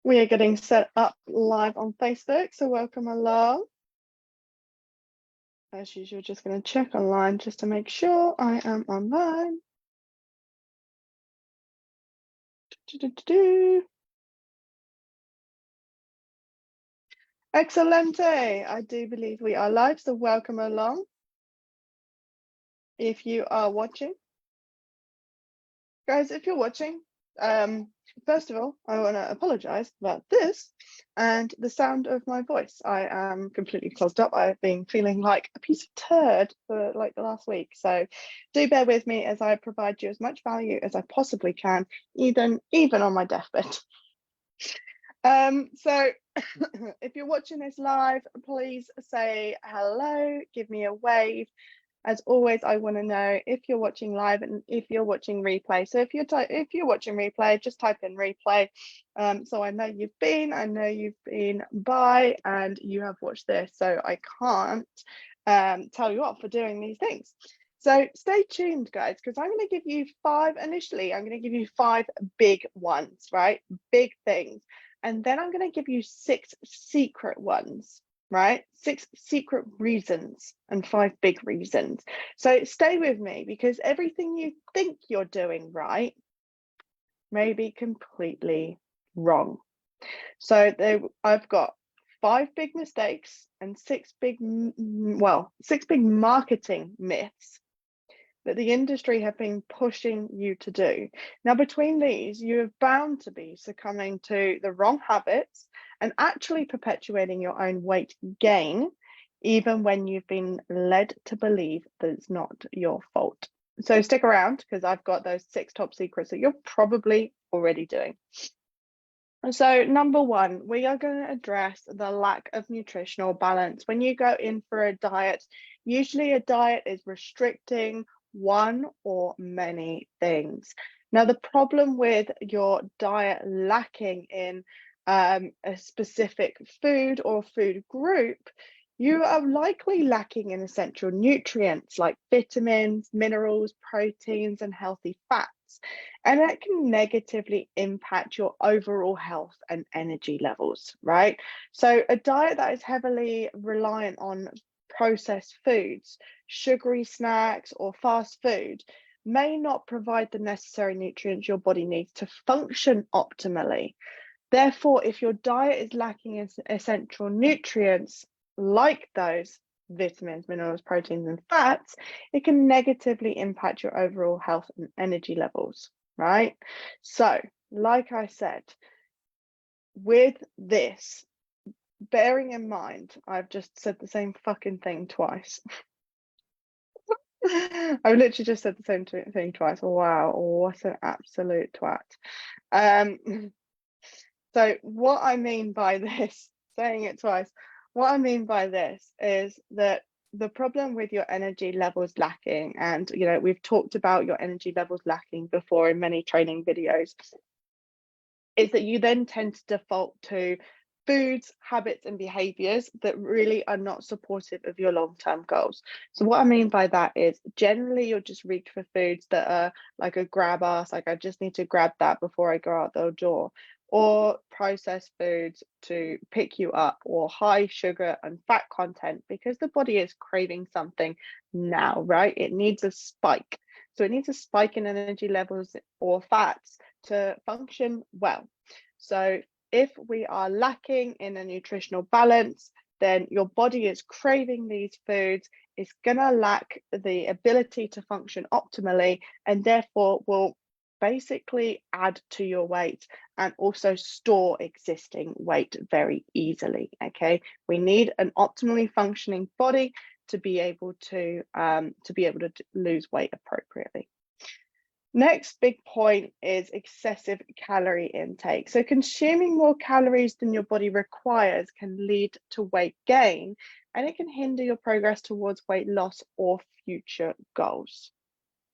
We are getting set up live on Facebook, so welcome along. As usual, just going to check online just to make sure I am online. Excelente! I do believe we are live, so welcome along. If you are watching, guys, if you're watching, first of all, I want to apologize about this and the sound of my voice. I am completely clogged up. I've been feeling like a piece of turd for like the last week. So do bear with me as I provide you as much value as I possibly can, even on my deathbed. So if you're watching this live, please say hello, give me a wave. As always, I want to know if you're watching live and if you're watching replay. So if you're watching replay, just type in replay. So I know you've been by and you have watched this. So I can't tell you off for doing these things. So stay tuned, guys, because I'm going to give you five initially. I'm going to give you five big ones, right? Big things. And then I'm going to give you 6 secret ones. Right? 6 secret reasons and 5 big reasons. So stay with me because everything you think you're doing right may be completely wrong. So I've got 5 big mistakes and 6 big marketing myths that the industry have been pushing you to do. Now, between these, you are bound to be succumbing to the wrong habits and actually perpetuating your own weight gain, even when you've been led to believe that it's not your fault. So stick around because I've got those 6 top secrets that you're probably already doing. So number 1, we are going to address the lack of nutritional balance. When you go in for a diet, usually a diet is restricting one or many things. Now, the problem with your diet lacking in a specific food or food group, you are likely lacking in essential nutrients like vitamins, minerals, proteins, and healthy fats. And that can negatively impact your overall health and energy levels, right? So a diet that is heavily reliant on processed foods, sugary snacks, or fast food may not provide the necessary nutrients your body needs to function optimally. Therefore, if your diet is lacking in essential nutrients like those vitamins, minerals, proteins, and fats, it can negatively impact your overall health and energy levels, right? So, like I said, with this, bearing in mind, I've just said the same fucking thing twice. I've literally just said the same thing twice. Wow, what an absolute twat. So what I mean by this, saying it twice, what I mean by this is that the problem with your energy levels lacking, and we've talked about your energy levels lacking before in many training videos, is that you then tend to default to foods, habits, and behaviors that really are not supportive of your long-term goals. So what I mean by that is generally you'll just reach for foods that are like a grab ass, like I just need to grab that before I go out the door, or processed foods to pick you up, or high sugar and fat content because the body is craving something now, right? It needs a spike. So it needs a spike in energy levels or fats to function well. So if we are lacking in a nutritional balance, then your body is craving these foods, it's going to lack the ability to function optimally, and therefore will basically add to your weight and also store existing weight very easily. Okay, we need an optimally functioning body to be able to lose weight appropriately. Next big point is excessive calorie intake. So consuming more calories than your body requires can lead to weight gain, and it can hinder your progress towards weight loss or future goals.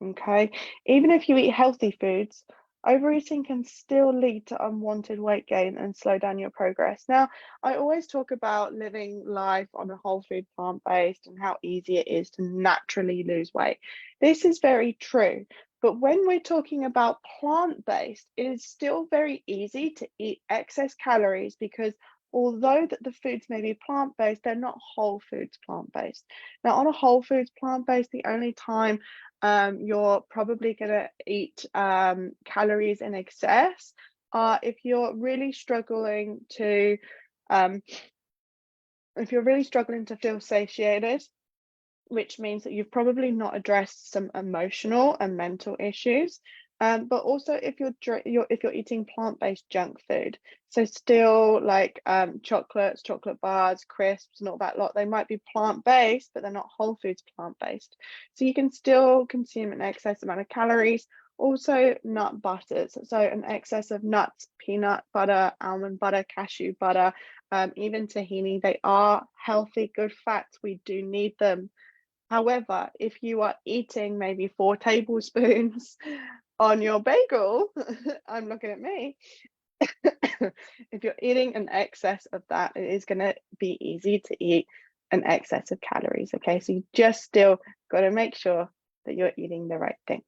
Okay, even if you eat healthy foods, overeating can still lead to unwanted weight gain and slow down your progress. Now, I always talk about living life on a whole food plant-based and how easy it is to naturally lose weight. This is very true, But when we're talking about plant-based, it is still very easy to eat excess calories because although that the foods may be plant-based, they're not whole foods plant-based. Now, on a whole foods plant-based, the only time you're probably going to eat calories in excess if you're really struggling to feel satiated, which means that you've probably not addressed some emotional and mental issues. But also if you're eating plant-based junk food, so still like chocolates, chocolate bars, crisps, and all that lot, they might be plant-based, but they're not whole foods plant-based. So you can still consume an excess amount of calories. Also nut butters, so an excess of nuts, peanut butter, almond butter, cashew butter, even tahini, they are healthy, good fats. We do need them. However, if you are eating maybe 4 tablespoons on your bagel, I'm looking at me. If you're eating an excess of that, it is going to be easy to eat an excess of calories. Okay, so you just still got to make sure that you're eating the right thing.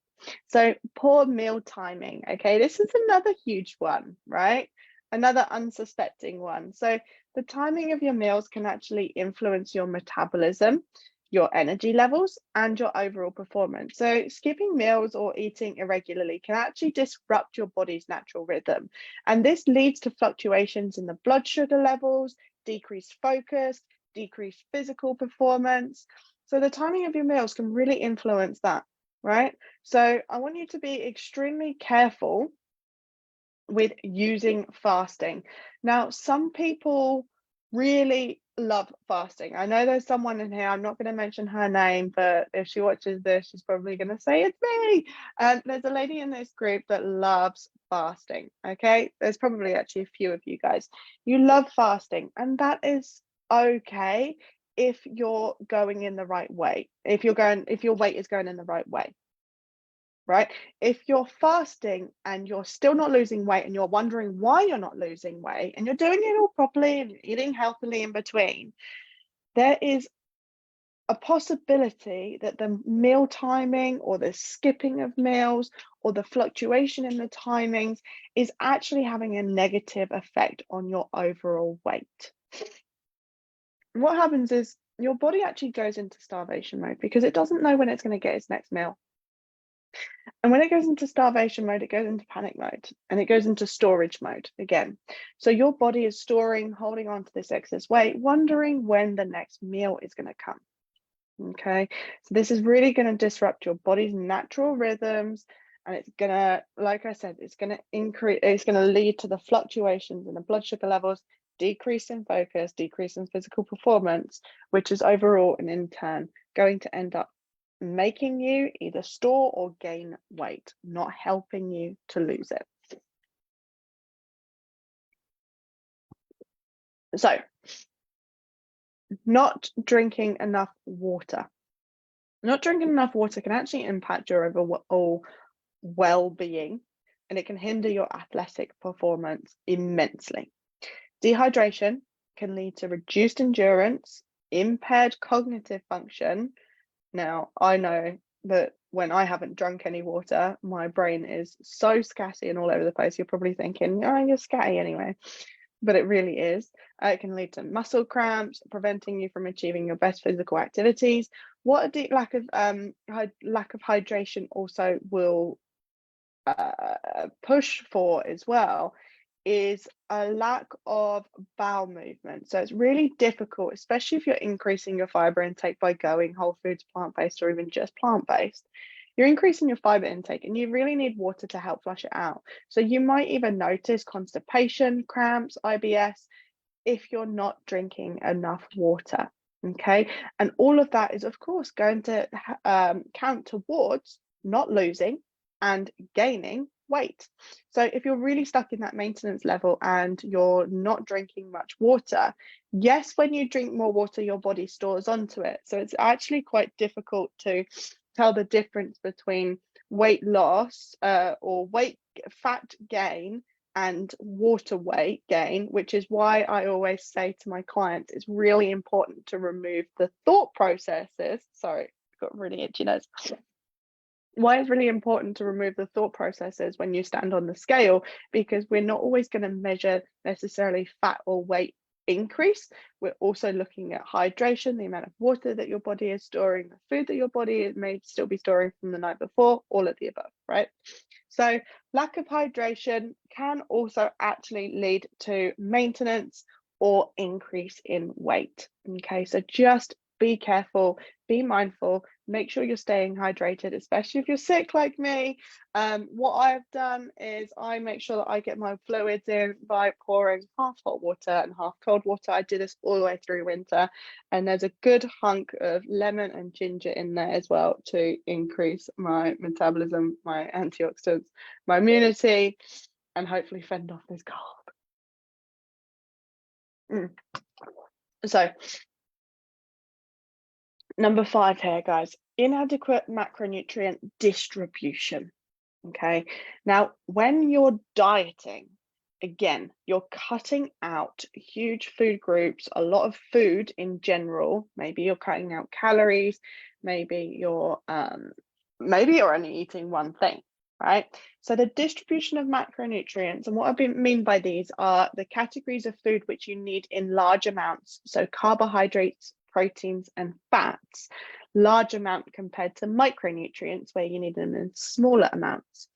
So poor meal timing. Okay, this is another huge one, right? Another unsuspecting one. So the timing of your meals can actually influence your metabolism, your energy levels, and your overall performance. So skipping meals or eating irregularly can actually disrupt your body's natural rhythm. And this leads to fluctuations in the blood sugar levels, decreased focus, decreased physical performance. So the timing of your meals can really influence that, right? So I want you to be extremely careful with using fasting. Now, some people really love fasting. I know there's someone in here, I'm not going to mention her name, but if she watches this, she's probably going to say it's me. There's a lady in this group that loves fasting. Okay, there's probably actually a few of you guys. You love fasting, and that is okay if you're going in the right way. If your weight is going in the right way. Right? If you're fasting and you're still not losing weight and you're wondering why you're not losing weight and you're doing it all properly and eating healthily in between, there is a possibility that the meal timing or the skipping of meals or the fluctuation in the timings is actually having a negative effect on your overall weight. What happens is your body actually goes into starvation mode because it doesn't know when it's going to get its next meal. And when it goes into starvation mode, it goes into panic mode and it goes into storage mode again. So your body is storing, holding on to this excess weight, wondering when the next meal is going to come. Okay, so this is really going to disrupt your body's natural rhythms, and it's going to, like I said, it's going to lead to the fluctuations in the blood sugar levels, decrease in focus, decrease in physical performance, which is overall and in turn going to end up making you either store or gain weight, not helping you to lose it. So, not drinking enough water. Not drinking enough water can actually impact your overall well-being, and it can hinder your athletic performance immensely. Dehydration can lead to reduced endurance, impaired cognitive function. Now, I know that when I haven't drunk any water, my brain is so scatty and all over the place. You're probably thinking, oh, you're scatty anyway. But it really is. It can lead to muscle cramps, preventing you from achieving your best physical activities. What a deep lack of hydration also will push for as well is a lack of bowel movement. So it's really difficult, especially if you're increasing your fiber intake by going whole foods, plant-based, or even just plant-based. You're increasing your fiber intake and you really need water to help flush it out. So you might even notice constipation, cramps, IBS if you're not drinking enough water. Okay, and all of that is, of course, going to count towards not losing and gaining weight. So if you're really stuck in that maintenance level and you're not drinking much water, yes, when you drink more water, your body stores onto it. So it's actually quite difficult to tell the difference between weight loss or fat gain and water weight gain, which is why I always say to my clients, it's really important to remove the thought processes. Sorry, got really itchy nose. why it's really important to remove the thought processes when you stand on the scale, because we're not always going to measure necessarily fat or weight increase. We're also looking at hydration, the amount of water that your body is storing, the food that your body may still be storing from the night before, all of the above, right? So lack of hydration can also actually lead to maintenance or increase in weight. Okay, so just be careful, be mindful, make sure you're staying hydrated, especially if you're sick like me. What I've done is I make sure that I get my fluids in by pouring half hot water and half cold water. I do this all the way through winter, and there's a good hunk of lemon and ginger in there as well to increase my metabolism, my antioxidants, my immunity, and hopefully fend off this cold. So number 5 here, guys, inadequate macronutrient distribution. Okay, now when you're dieting, again, you're cutting out huge food groups, a lot of food in general. Maybe you're cutting out calories, maybe you're only eating one thing, right? So the distribution of macronutrients, and what I mean by these are the categories of food which you need in large amounts. So carbohydrates, proteins, and fats, large amount compared to micronutrients where you need them in smaller amounts.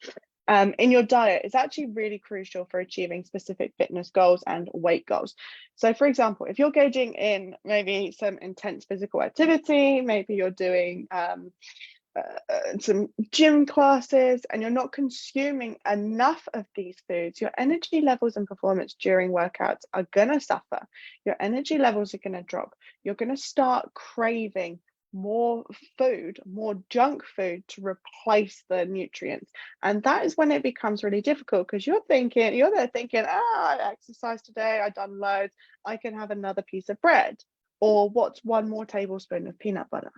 In your diet is actually really crucial for achieving specific fitness goals and weight goals. So for example, if you're gauging in maybe some intense physical activity, maybe you're doing some gym classes and you're not consuming enough of these foods, your energy levels and performance during workouts are going to suffer. Your energy levels are going to drop. You're going to start craving more food, more junk food to replace the nutrients. And that is when it becomes really difficult, because you're there thinking, I exercised today, I've done loads, I can have another piece of bread. Or what's one more tablespoon of peanut butter?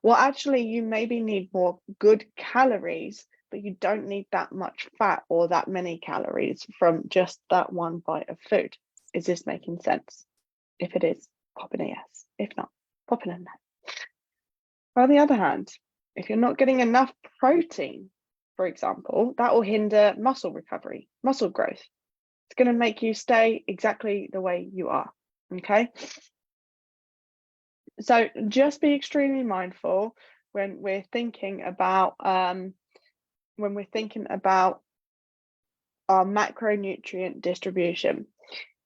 Well, actually, you maybe need more good calories, but you don't need that much fat or that many calories from just that one bite of food. Is this making sense? If it is, pop in a yes. If not, pop in a no. On the other hand, if you're not getting enough protein, for example, that will hinder muscle recovery, muscle growth. It's going to make you stay exactly the way you are. Okay. So just be extremely mindful when we're thinking about our macronutrient distribution.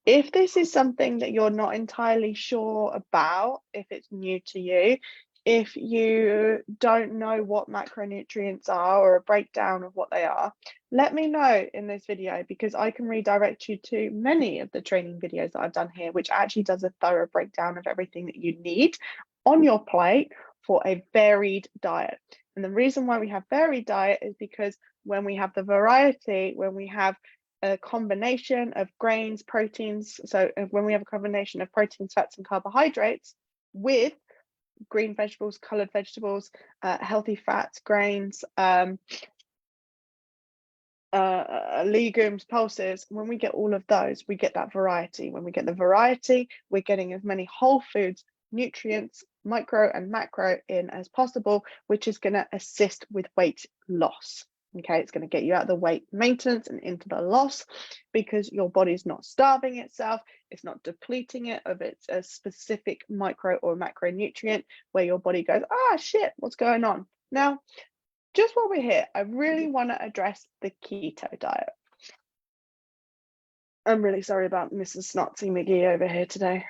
If this is something that you're not entirely sure about, if it's new to you, if you don't know what macronutrients are or a breakdown of what they are, let me know in this video, because I can redirect you to many of the training videos that I've done here, which actually does a thorough breakdown of everything that you need on your plate for a varied diet. And the reason why we have varied diet is because when we have the variety, when we have a combination of grains, proteins, so when we have a combination of proteins, fats, and carbohydrates with green vegetables, colored vegetables, healthy fats, grains, legumes, pulses, when we get all of those, we get that variety. When we get the variety, we're getting as many whole foods, nutrients, micro and macro in as possible, which is going to assist with weight loss. Okay, it's going to get you out of the weight maintenance and into the loss, because your body's not starving itself, it's not depleting it of its a specific micro or macronutrient where your body goes, shit, what's going on? Now, just while we're here, I really want to address the keto diet. I'm really sorry about Mrs. Snotsy McGee over here today.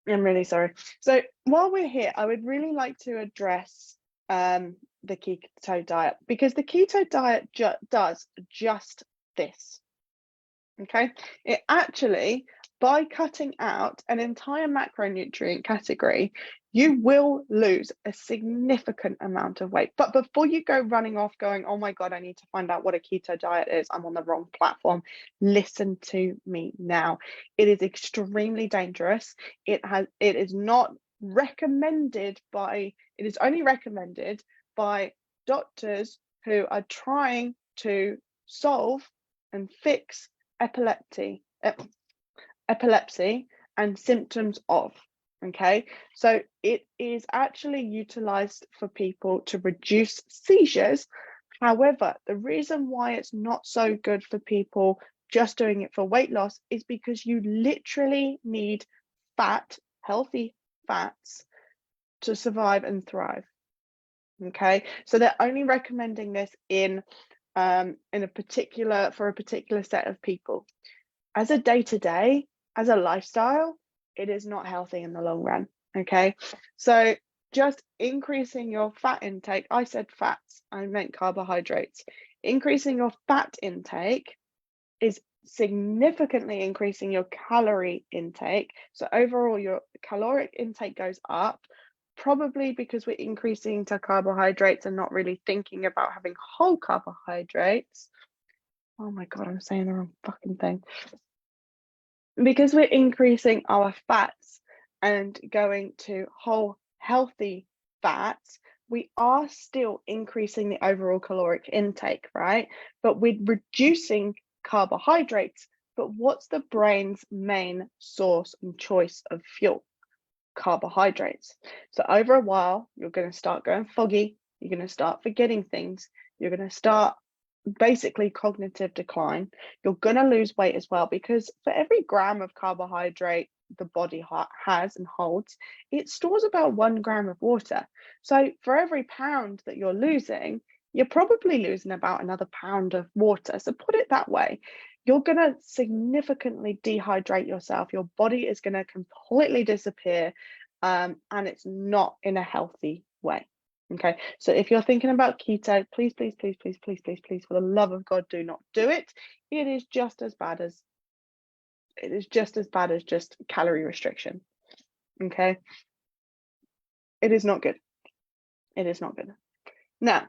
I'm really sorry. So while we're here, I would really like to address the keto diet, because the keto diet does just this. Okay, it actually, by cutting out an entire macronutrient category, you will lose a significant amount of weight. But before you go running off going, oh my God, I need to find out what a keto diet is, I'm on the wrong platform, listen to me now. It is extremely dangerous. It is not recommended by, it is only recommended by doctors who are trying to solve and fix epilepsy and symptoms of. Okay, so it is actually utilized for people to reduce seizures. However, the reason why it's not so good for people just doing it for weight loss is because you literally need fat, healthy fats, to survive and thrive. Okay, so they're only recommending this in a particular set of people. As a day-to-day, as a lifestyle, it is not healthy in the long run. Okay, so just increasing your fat intake, I said fats, I meant carbohydrates. Increasing your fat intake is significantly increasing your calorie intake. So overall, your caloric intake goes up, probably because we're increasing to carbohydrates and not really thinking about having whole carbohydrates. Oh my God, I'm saying the wrong fucking thing. Because we're increasing our fats and going to whole healthy fats, we are still increasing the overall caloric intake, right? But we're reducing carbohydrates. But what's the brain's main source and choice of fuel? Carbohydrates. So over a while, you're going to start going foggy. You're going to start forgetting things. You're going to start basically cognitive decline. You're going to lose weight as well, because for every gram of carbohydrate the body has and holds, it stores about 1 gram of water. So for every pound that you're losing, you're probably losing about another pound of water. So put it that way, you're going to significantly dehydrate yourself. Your body is going to completely disappear, and it's not in a healthy way. Okay, so if you're thinking about keto, please, please, please, please, please, please, please, for the love of God, do not do it. It is just as bad as just calorie restriction. Okay, it is not good. It is not good. Now,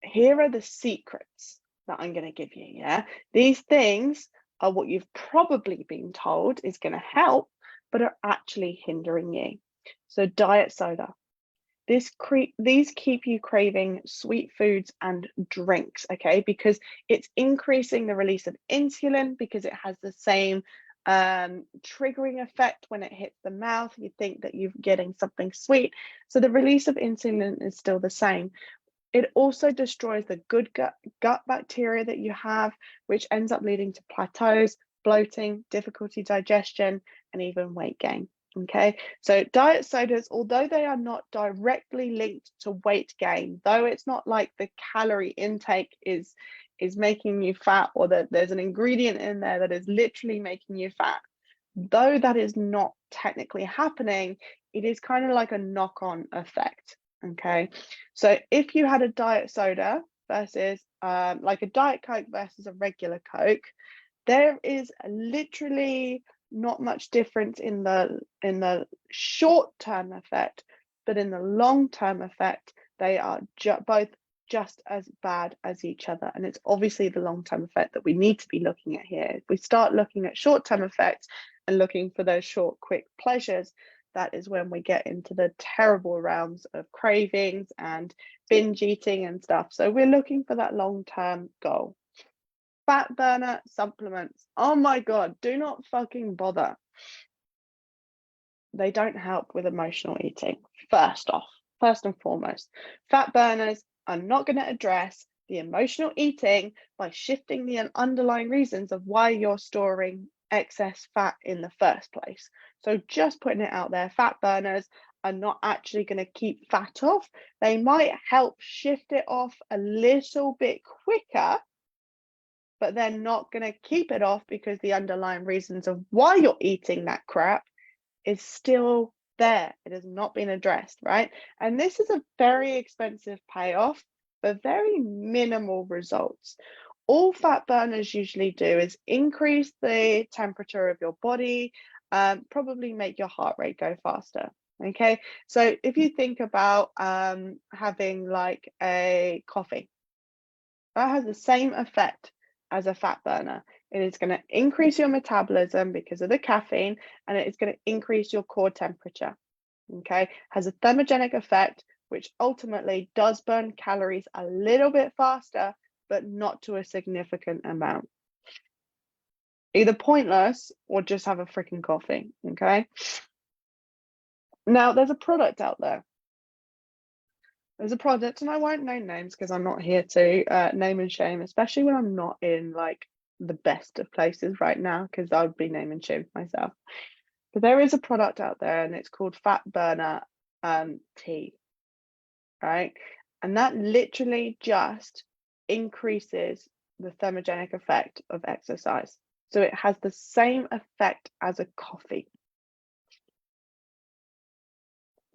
here are the secrets that I'm going to give you. Yeah, these things are what you've probably been told is going to help, but are actually hindering you. So diet soda. These keep you craving sweet foods and drinks, okay? Because it's increasing the release of insulin, because it has the same triggering effect when it hits the mouth. You think that you're getting something sweet. So the release of insulin is still the same. It also destroys the good gut bacteria that you have, which ends up leading to plateaus, bloating, difficulty digestion, and even weight gain. Okay, so diet sodas, although they are not directly linked to weight gain, though it's not like the calorie intake is making you fat, or that there's an ingredient in there that is literally making you fat, though that is not technically happening, it is kind of like a knock-on effect. Okay, so if you had a diet soda versus like a Diet Coke versus a regular Coke, there is literally not much difference in the short-term effect, but in the long-term effect, they are both just as bad as each other. And it's obviously the long-term effect that we need to be looking at here. If we start looking at short-term effects and looking for those short, quick pleasures, that is when we get into the terrible realms of cravings and binge eating and stuff. So we're looking for that long-term goal. Fat burner supplements. Oh my God, do not fucking bother. They don't help with emotional eating. First and foremost, fat burners are not going to address the emotional eating by shifting the underlying reasons of why you're storing excess fat in the first place. So just putting it out there, fat burners are not actually going to keep fat off. They might help shift it off a little bit quicker, but they're not going to keep it off, because the underlying reasons of why you're eating that crap is still there. It has not been addressed, right? And this is a very expensive payoff for very minimal results. All fat burners usually do is increase the temperature of your body, probably make your heart rate go faster. Okay, so if you think about having like a coffee, that has the same effect as a fat burner. It is going to increase your metabolism because of the caffeine, and it is going to increase your core temperature. Okay, has a thermogenic effect, which ultimately does burn calories a little bit faster, but not to a significant amount. Either pointless or just have a freaking coffee. Okay, Now, there's a product out there. There's a product, and I won't name names because I'm not here to name and shame, especially when I'm not in like the best of places right now, because I would be name and shame myself. But there is a product out there, and it's called Fat Burner Tea, right? And that literally just increases the thermogenic effect of exercise. So it has the same effect as a coffee.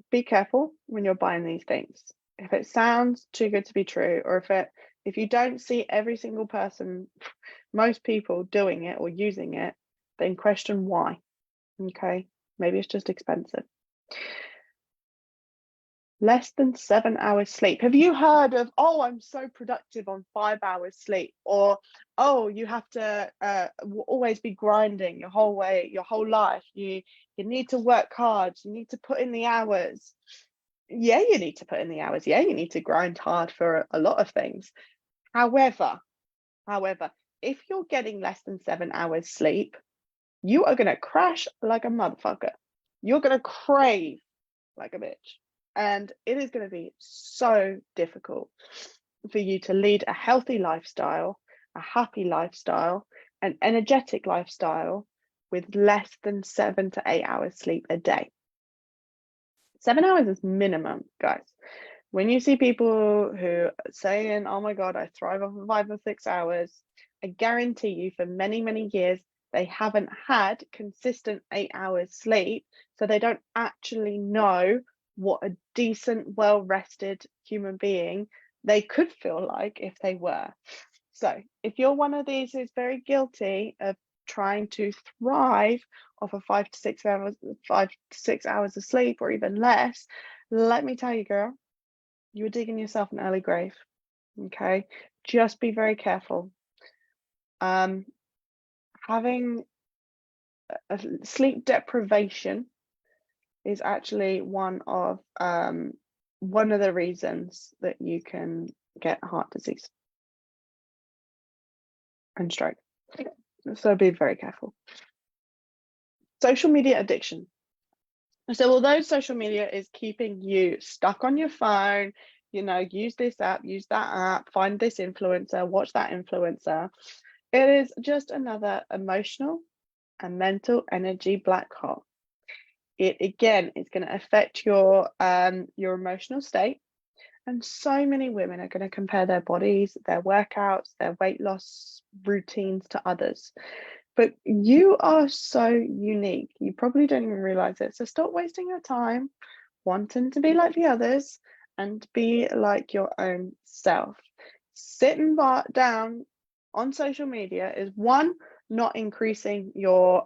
Be careful when you're buying these things. If it sounds too good to be true, or if you don't see every single person, most people doing it or using it, then question why. Okay, maybe it's just expensive. Less than 7 hours sleep. Have you heard of, oh, I'm so productive on 5 hours sleep? Or, oh, you have to always be grinding your whole life. You need to work hard. You need to put in the hours. Yeah, you need to put in the hours. Yeah, you need to grind hard for a lot of things. However, if you're getting less than 7 hours sleep, you are going to crash like a motherfucker. You're going to crave like a bitch. And it is going to be so difficult for you to lead a healthy lifestyle, a happy lifestyle, an energetic lifestyle with less than 7 to 8 hours sleep a day. 7 hours is minimum, guys. When you see people who are saying, oh my God, I thrive off of 5 or 6 hours, I guarantee you for many, many years, they haven't had consistent 8 hours sleep. So they don't actually know what a decent, well-rested human being they could feel like if they were. So if you're one of these who's very guilty of trying to thrive off of 5 to 6 hours of sleep or even less, let me tell you, girl, you were digging yourself an early grave. Okay, just be very careful. Having a sleep deprivation is actually one of the reasons that you can get heart disease and stroke. So be very careful. Social media addiction. So although social media is keeping you stuck on your phone, use this app, use that app, find this influencer, watch that influencer, it is just another emotional and mental energy black hole. It again is going to affect your emotional state. And so many women are going to compare their bodies, their workouts, their weight loss routines to others. But you are so unique. You probably don't even realize it. So stop wasting your time wanting to be like the others and be like your own self. Sitting down on social media is one, not increasing your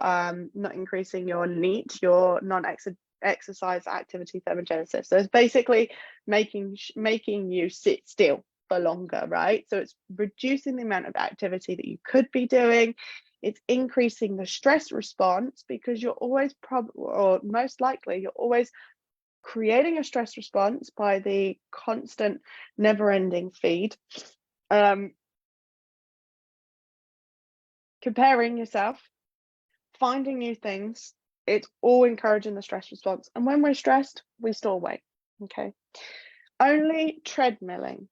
NEAT, your non-exercise activity thermogenesis. So it's basically making you sit still for longer, right? So it's reducing the amount of activity that you could be doing. It's increasing the stress response because you're always most likely you're always creating a stress response by the constant never-ending feed. Comparing yourself, finding new things, it's all encouraging the stress response. And when we're stressed, we store weight. Okay. Only treadmilling.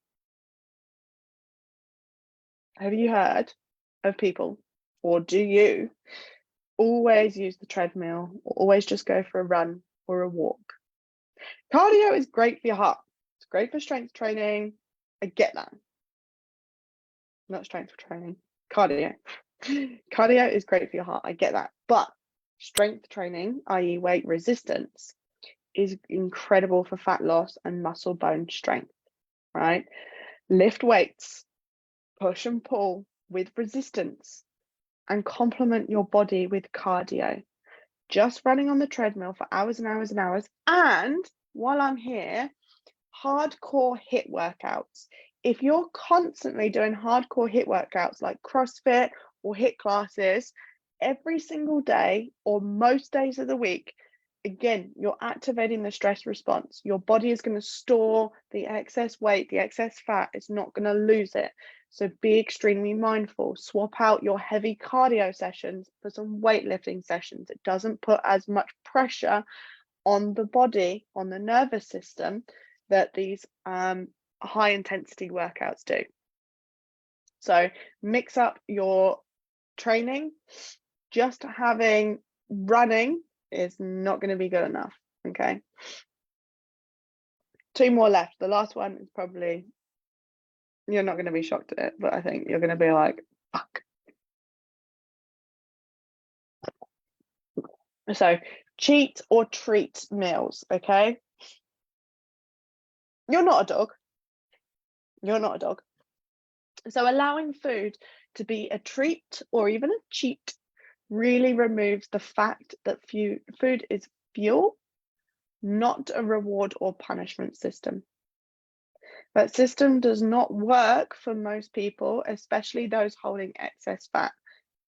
Have you heard of people, or do you always use the treadmill, or always just go for a run or a walk? Cardio is great for your heart. It's great for strength training. I get that. Not strength training, cardio. Cardio is great for your heart. I get that. But strength training, i.e., weight resistance, is incredible for fat loss and muscle bone strength, right? Lift weights, push and pull with resistance, and complement your body with cardio. Just running on the treadmill for hours and hours and hours. And while I'm here, hardcore HIIT workouts. If you're constantly doing hardcore HIIT workouts like CrossFit or HIIT classes every single day or most days of the week, again, you're activating the stress response. Your body is going to store the excess weight, the excess fat. It's not going to lose it. So be extremely mindful. Swap out your heavy cardio sessions for some weightlifting sessions. It doesn't put as much pressure on the body, on the nervous system, that these high intensity workouts do. So mix up your training. Just having running is not going to be good enough. Okay. 2 more left. The last one is probably, you're not going to be shocked at it, but I think you're going to be like, fuck. So cheat or treat meals. Okay. You're not a dog. You're not a dog. So allowing food to be a treat or even a cheat really removes the fact that food is fuel, not a reward or punishment system. That system does not work for most people, especially those holding excess fat.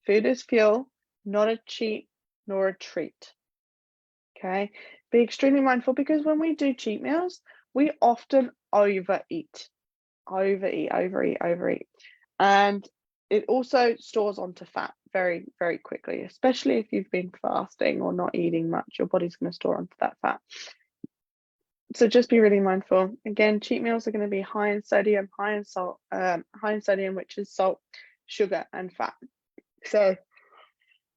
Food is fuel, not a cheat nor a treat. Okay, be extremely mindful, because when we do cheat meals, we often overeat. And it also stores onto fat very, very quickly, especially if you've been fasting or not eating much. Your body's going to store onto that fat. So just be really mindful. Again, cheat meals are going to be high in sodium, high in salt, which is salt, sugar, and fat. So,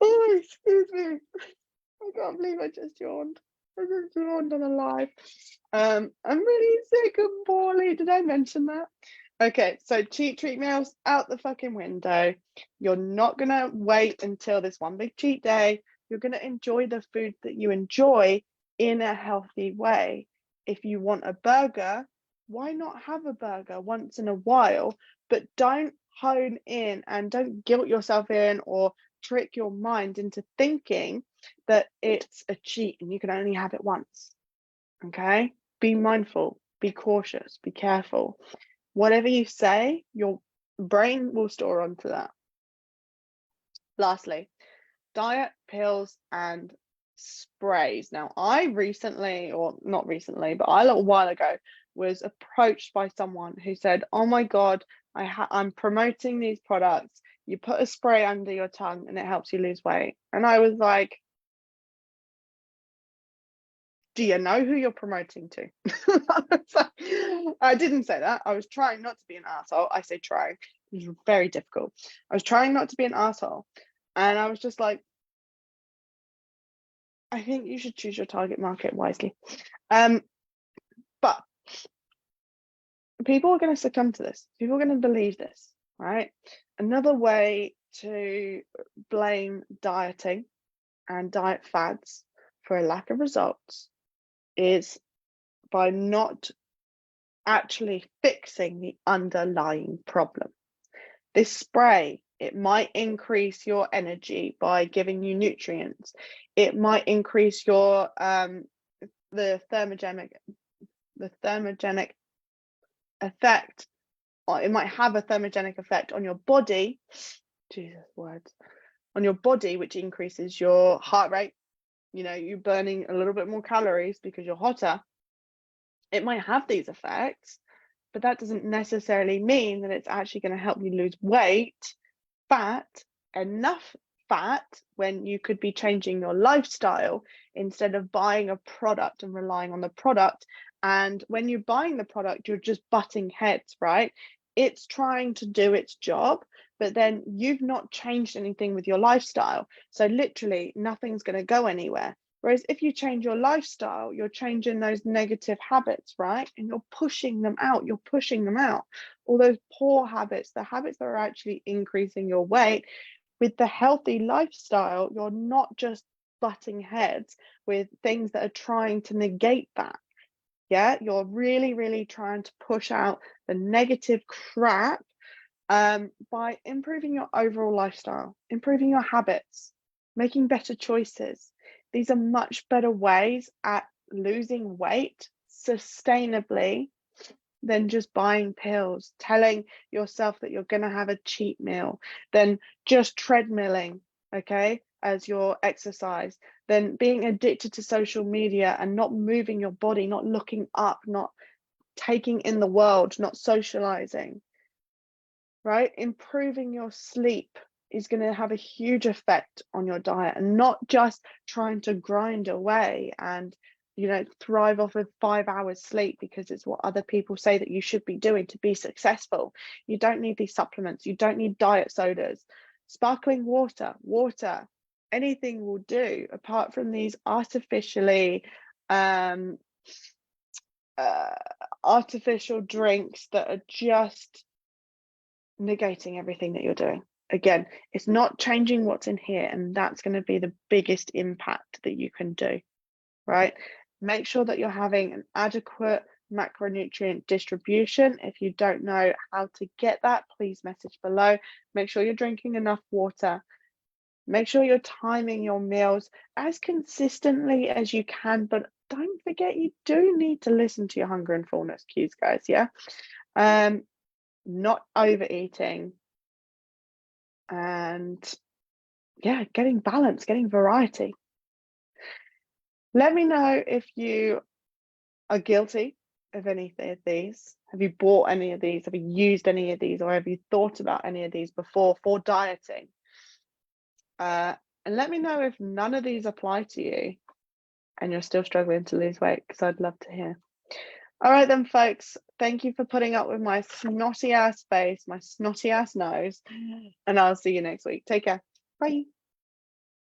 oh, excuse me. I can't believe I just yawned. On a live. I'm really sick and poorly. Did I mention that? Okay, so cheat treat meals out the fucking window. You're not gonna wait until this one big cheat day. You're gonna enjoy the food that you enjoy in a healthy way. If you want a burger, why not have a burger once in a while? But don't hone in and don't guilt yourself in or trick your mind into thinking that it's a cheat and you can only have it once. Okay? Be mindful, be cautious, be careful. Whatever you say, your brain will store onto that. Lastly, diet, pills, and sprays. Now, I recently, or not recently, but a little while ago, was approached by someone who said, oh my God, I'm promoting these products. You put a spray under your tongue and it helps you lose weight. And I was like, do you know who you're promoting to? I didn't say that. I was trying not to be an asshole. I say trying. It was very difficult. I was trying not to be an asshole. And I was just like, I think you should choose your target market wisely. But people are going to succumb to this. People are going to believe this, right? Another way to blame dieting and diet fads for a lack of results is by not actually fixing the underlying problem. This spray, it might increase your energy by giving you nutrients. It might increase your the thermogenic effect, or it might have a thermogenic effect on your body. Jesus words. On your body, which increases your heart rate. You know, you're burning a little bit more calories because you're hotter. It might have these effects, but that doesn't necessarily mean that it's actually going to help you lose weight, enough fat, when you could be changing your lifestyle instead of buying a product and relying on the product. And when you're buying the product, you're just butting heads, right? It's trying to do its job, but then you've not changed anything with your lifestyle. So literally nothing's going to go anywhere. Whereas if you change your lifestyle, you're changing those negative habits, right? And you're pushing them out. All those poor habits, the habits that are actually increasing your weight. With the healthy lifestyle, you're not just butting heads with things that are trying to negate that. Yeah, you're really, really trying to push out the negative crap by improving your overall lifestyle, improving your habits, making better choices. These are much better ways at losing weight sustainably than just buying pills, telling yourself that you're going to have a cheat meal, than just treadmilling, okay, as your exercise, then being addicted to social media and not moving your body, not looking up, not taking in the world, not socializing, right? Improving your sleep is going to have a huge effect on your diet, and not just trying to grind away and thrive off of 5 hours sleep because it's what other people say that you should be doing to be successful. You don't need these supplements. You don't need diet sodas. Sparkling water, anything will do apart from these artificially artificial drinks that are just negating everything that you're doing. Again, it's not changing what's in here, and that's going to be the biggest impact that you can do, right? Make sure that you're having an adequate macronutrient distribution. If you don't know how to get that, please message below. Make sure you're drinking enough water. Make sure you're timing your meals as consistently as you can, but don't forget you do need to listen to your hunger and fullness cues, guys. Yeah. Not overeating, and yeah, getting balance, getting variety. Let me know if you are guilty of any of these. Have you bought any of these? Have you used any of these? Or have you thought about any of these before for dieting? And let me know if none of these apply to you and you're still struggling to lose weight, because I'd love to hear. All right then, folks. Thank you for putting up with my snotty ass face, my snotty ass nose, and I'll see you next week. Take care. Bye.